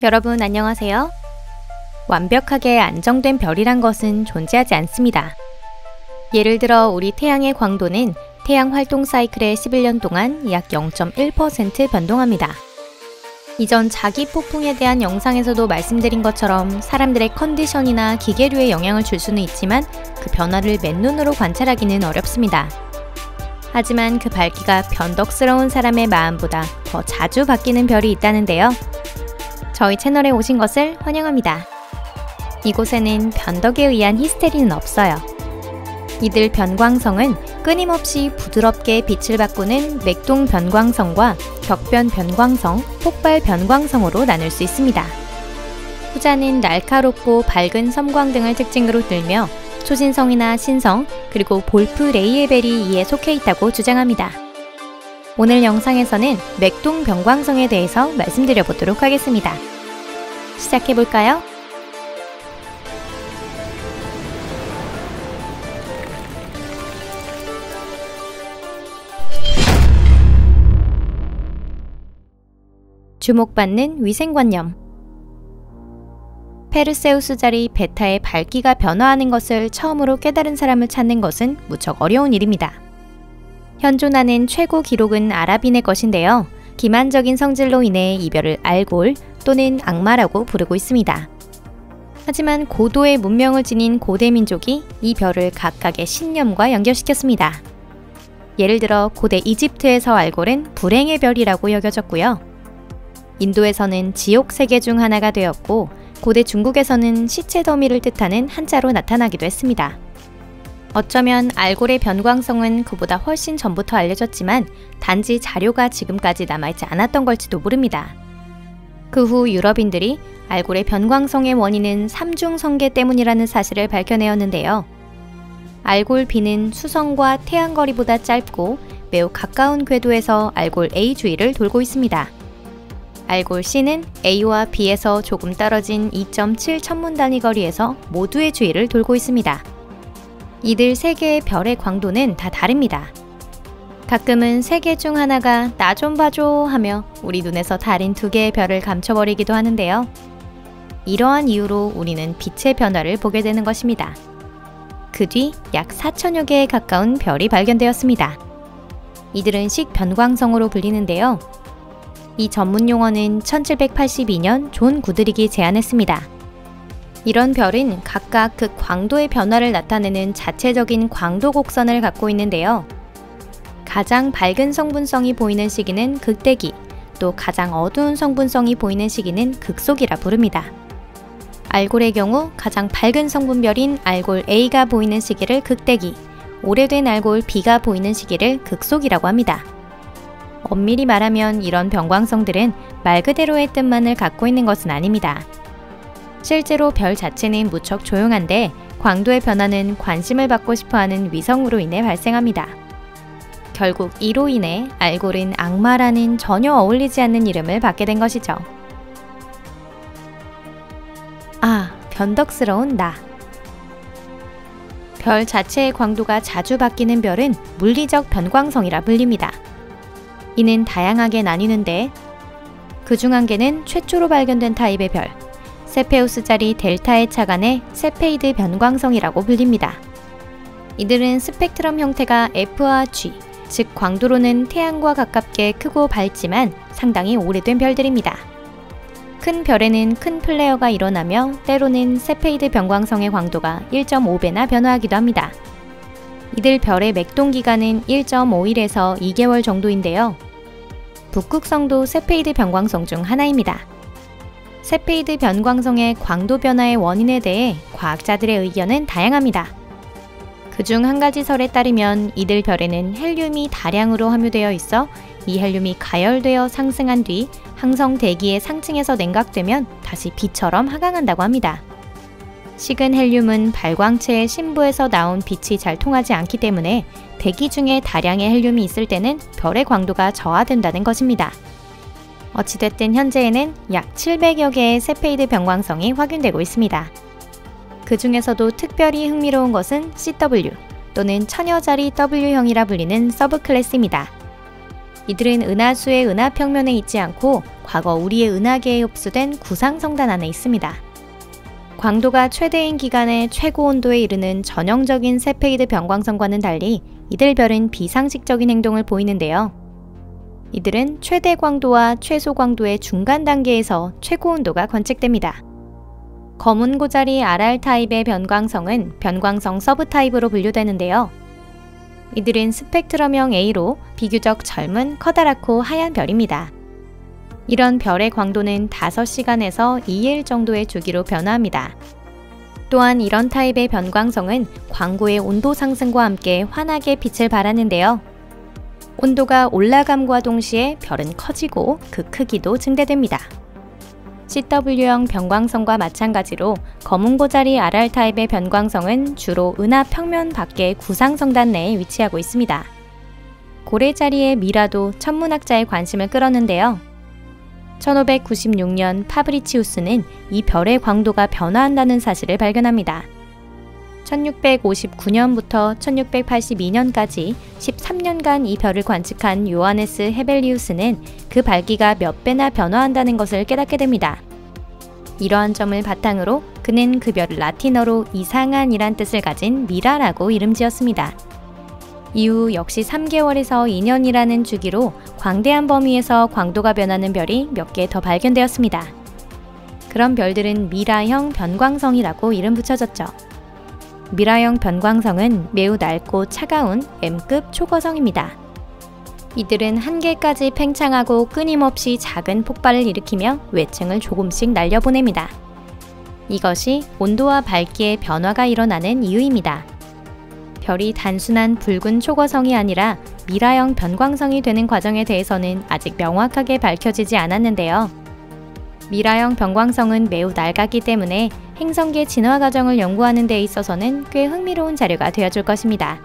여러분 안녕하세요. 완벽하게 안정된 별이란 것은 존재하지 않습니다. 예를 들어 우리 태양의 광도는 태양 활동 사이클의 11년 동안 약 0.1% 변동합니다. 이전 자기 폭풍에 대한 영상에서도 말씀드린 것처럼 사람들의 컨디션이나 기계류에 영향을 줄 수는 있지만 그 변화를 맨눈으로 관찰하기는 어렵습니다. 하지만 그 밝기가 변덕스러운 사람의 마음보다 더 자주 바뀌는 별이 있다는데요. 저희 채널에 오신 것을 환영합니다. 이곳에는 변덕에 의한 히스테리는 없어요. 이들 변광성은 끊임없이 부드럽게 빛을 바꾸는 맥동 변광성과 격변 변광성, 폭발 변광성으로 나눌 수 있습니다. 후자는 날카롭고 밝은 섬광 등을 특징으로 들며 초신성이나 신성, 그리고 볼프 레이에벨이 이에 속해 있다고 주장합니다. 오늘 영상에서는 맥동 변광성에 대해서 말씀드려 보도록 하겠습니다. 시작해볼까요? 주목받는 위생관념. 페르세우스 자리 베타의 밝기가 변화하는 것을 처음으로 깨달은 사람을 찾는 것은 무척 어려운 일입니다. 현존하는 최고 기록은 아랍인의 것인데요. 기만적인 성질로 인해 이 별을 알골 또는 악마라고 부르고 있습니다. 하지만 고도의 문명을 지닌 고대 민족이 이 별을 각각의 신념과 연결시켰습니다. 예를 들어 고대 이집트에서 알골은 불행의 별이라고 여겨졌고요. 인도에서는 지옥 세계 중 하나가 되었고 고대 중국에서는 시체 더미를 뜻하는 한자로 나타나기도 했습니다. 어쩌면 알골의 변광성은 그보다 훨씬 전부터 알려졌지만 단지 자료가 지금까지 남아있지 않았던 걸지도 모릅니다. 그 후 유럽인들이 알골의 변광성의 원인은 삼중성계 때문이라는 사실을 밝혀내었는데요. 알골 B는 수성과 태양 거리보다 짧고 매우 가까운 궤도에서 알골 A 주위를 돌고 있습니다. 알골 C는 A와 B에서 조금 떨어진 2.7 천문 단위 거리에서 모두의 주위를 돌고 있습니다. 이들 3개의 별의 광도는 다 다릅니다. 가끔은 3개 중 하나가 나 좀 봐줘 하며 우리 눈에서 다른 2개의 별을 감춰버리기도 하는데요. 이러한 이유로 우리는 빛의 변화를 보게 되는 것입니다. 그 뒤 약 4천여 개에 가까운 별이 발견되었습니다. 이들은 식변광성으로 불리는데요. 이 전문 용어는 1782년 존 구드릭이 제안했습니다. 이런 별은 각각 그 광도의 변화를 나타내는 자체적인 광도 곡선을 갖고 있는데요. 가장 밝은 성분성이 보이는 시기는 극대기, 또 가장 어두운 성분성이 보이는 시기는 극소기라 부릅니다. 알골의 경우 가장 밝은 성분별인 알골 A가 보이는 시기를 극대기, 오래된 알골 B가 보이는 시기를 극소기라고 합니다. 엄밀히 말하면 이런 변광성들은 말 그대로의 뜻만을 갖고 있는 것은 아닙니다. 실제로 별 자체는 무척 조용한데 광도의 변화는 관심을 받고 싶어하는 위성으로 인해 발생합니다. 결국 이로 인해 알골은 악마라는 전혀 어울리지 않는 이름을 받게 된 것이죠. 변덕스러운 나. 별 자체의 광도가 자주 바뀌는 별은 물리적 변광성이라 불립니다. 이는 다양하게 나뉘는데 그중 한 개는 최초로 발견된 타입의 별, 세페우스 자리 델타의 차간의 세페이드 변광성이라고 불립니다. 이들은 스펙트럼 형태가 F와 G, 즉 광도로는 태양과 가깝게 크고 밝지만 상당히 오래된 별들입니다. 큰 별에는 큰 플레어가 일어나며 때로는 세페이드 변광성의 광도가 1.5배나 변화하기도 합니다. 이들 별의 맥동 기간은 1.5일에서 2개월 정도인데요. 북극성도 세페이드 변광성 중 하나입니다. 세페이드 변광성의 광도 변화의 원인에 대해 과학자들의 의견은 다양합니다. 그중 한 가지 설에 따르면 이들 별에는 헬륨이 다량으로 함유되어 있어 이 헬륨이 가열되어 상승한 뒤 항성 대기의 상층에서 냉각되면 다시 빛처럼 하강한다고 합니다. 식은 헬륨은 발광체의 심부에서 나온 빛이 잘 통하지 않기 때문에 대기 중에 다량의 헬륨이 있을 때는 별의 광도가 저하된다는 것입니다. 어찌됐든 현재에는 약 700여 개의 세페이드 변광성이 확인되고 있습니다. 그 중에서도 특별히 흥미로운 것은 CW 또는 천여자리 W형이라 불리는 서브 클래스입니다. 이들은 은하수의 은하평면에 있지 않고 과거 우리의 은하계에 흡수된 구상성단 안에 있습니다. 광도가 최대인 기간에 최고 온도에 이르는 전형적인 세페이드 변광성과는 달리 이들 별은 비상식적인 행동을 보이는데요. 이들은 최대 광도와 최소 광도의 중간 단계에서 최고 온도가 관측됩니다. 검은 고자리 RR 타입의 변광성은 변광성 서브 타입으로 분류되는데요. 이들은 스펙트럼형 A로 비교적 젊은 커다랗고 하얀 별입니다. 이런 별의 광도는 5시간에서 2일 정도의 주기로 변화합니다. 또한 이런 타입의 변광성은 광구의 온도 상승과 함께 환하게 빛을 발하는데요. 온도가 올라감과 동시에 별은 커지고 그 크기도 증대됩니다. CW형 변광성과 마찬가지로 검은 고자리 RR 타입의 변광성은 주로 은하 평면 밖의 구상성단 내에 위치하고 있습니다. 고래자리의 미라도 천문학자의 관심을 끌었는데요. 1596년 파브리치우스는 이 별의 광도가 변화한다는 사실을 발견합니다. 1659년부터 1682년까지 13년간 이 별을 관측한 요하네스 헤벨리우스는 그 밝기가 몇 배나 변화한다는 것을 깨닫게 됩니다. 이러한 점을 바탕으로 그는 그 별을 라틴어로 이상한이란 뜻을 가진 미라라고 이름지었습니다. 이후 역시 3개월에서 2년이라는 주기로 광대한 범위에서 광도가 변하는 별이 몇 개 더 발견되었습니다. 그런 별들은 미라형 변광성이라고 이름 붙여졌죠. 미라형 변광성은 매우 낡고 차가운 M급 초거성입니다. 이들은 한계까지 팽창하고 끊임없이 작은 폭발을 일으키며 외층을 조금씩 날려보냅니다. 이것이 온도와 밝기의 변화가 일어나는 이유입니다. 별이 단순한 붉은 초거성이 아니라 미라형 변광성이 되는 과정에 대해서는 아직 명확하게 밝혀지지 않았는데요. 미라형 변광성은 매우 낡았기 때문에 행성계 진화 과정을 연구하는 데 있어서는 꽤 흥미로운 자료가 되어줄 것입니다.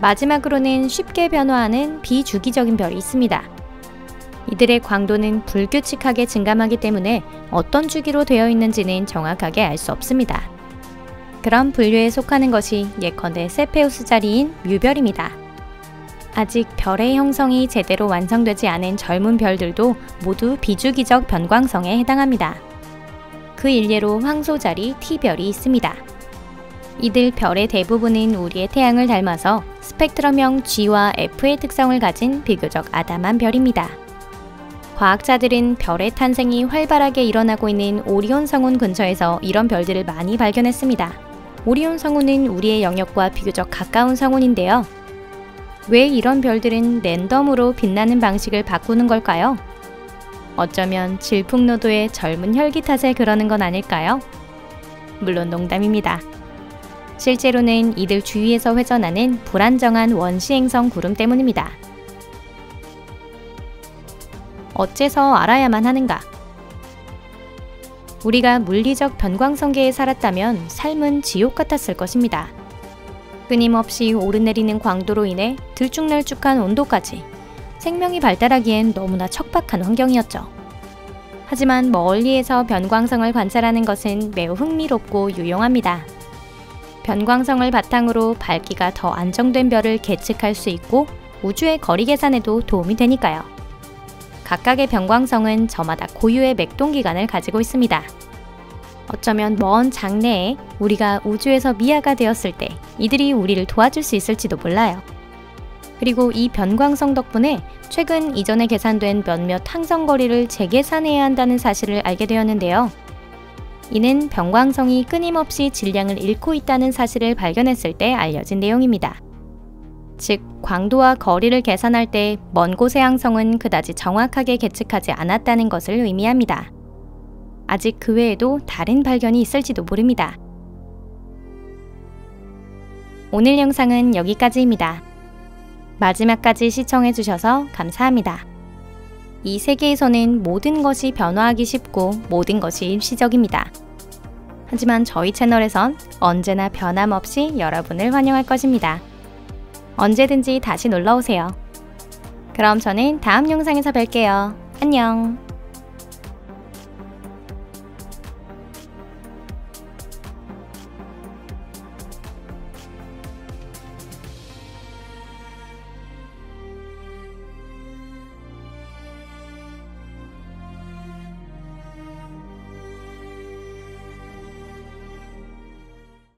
마지막으로는 쉽게 변화하는 비주기적인 별이 있습니다. 이들의 광도는 불규칙하게 증감하기 때문에 어떤 주기로 되어 있는지는 정확하게 알 수 없습니다. 그런 분류에 속하는 것이 예컨대 세페우스 자리인 뮤별입니다. 아직 별의 형성이 제대로 완성되지 않은 젊은 별들도 모두 비주기적 변광성에 해당합니다. 그 일례로 황소자리 T별이 있습니다. 이들 별의 대부분은 우리의 태양을 닮아서 스펙트럼형 G와 F의 특성을 가진 비교적 아담한 별입니다. 과학자들은 별의 탄생이 활발하게 일어나고 있는 오리온 성운 근처에서 이런 별들을 많이 발견했습니다. 오리온 성운은 우리의 영역과 비교적 가까운 성운인데요. 왜 이런 별들은 랜덤으로 빛나는 방식을 바꾸는 걸까요? 어쩌면 질풍노도의 젊은 혈기 탓에 그러는 건 아닐까요? 물론 농담입니다. 실제로는 이들 주위에서 회전하는 불안정한 원시행성 구름 때문입니다. 어째서 알아야만 하는가? 우리가 물리적 변광성계에 살았다면 삶은 지옥 같았을 것입니다. 끊임없이 오르내리는 광도로 인해 들쭉날쭉한 온도까지 생명이 발달하기엔 너무나 척박한 환경이었죠. 하지만 멀리에서 변광성을 관찰하는 것은 매우 흥미롭고 유용합니다. 변광성을 바탕으로 밝기가 더 안정된 별을 계측할 수 있고 우주의 거리 계산에도 도움이 되니까요. 각각의 변광성은 저마다 고유의 맥동기간을 가지고 있습니다. 어쩌면 먼 장래에 우리가 우주에서 미아가 되었을 때 이들이 우리를 도와줄 수 있을지도 몰라요. 그리고 이 변광성 덕분에 최근 이전에 계산된 몇몇 항성거리를 재계산해야 한다는 사실을 알게 되었는데요. 이는 변광성이 끊임없이 질량을 잃고 있다는 사실을 발견했을 때 알려진 내용입니다. 즉, 광도와 거리를 계산할 때 먼 곳의 항성은 그다지 정확하게 계측하지 않았다는 것을 의미합니다. 아직 그 외에도 다른 발견이 있을지도 모릅니다. 오늘 영상은 여기까지입니다. 마지막까지 시청해주셔서 감사합니다. 이 세계에서는 모든 것이 변화하기 쉽고 모든 것이 일시적입니다. 하지만 저희 채널에선 언제나 변함없이 여러분을 환영할 것입니다. 언제든지 다시 놀러오세요. 그럼 저는 다음 영상에서 뵐게요. 안녕.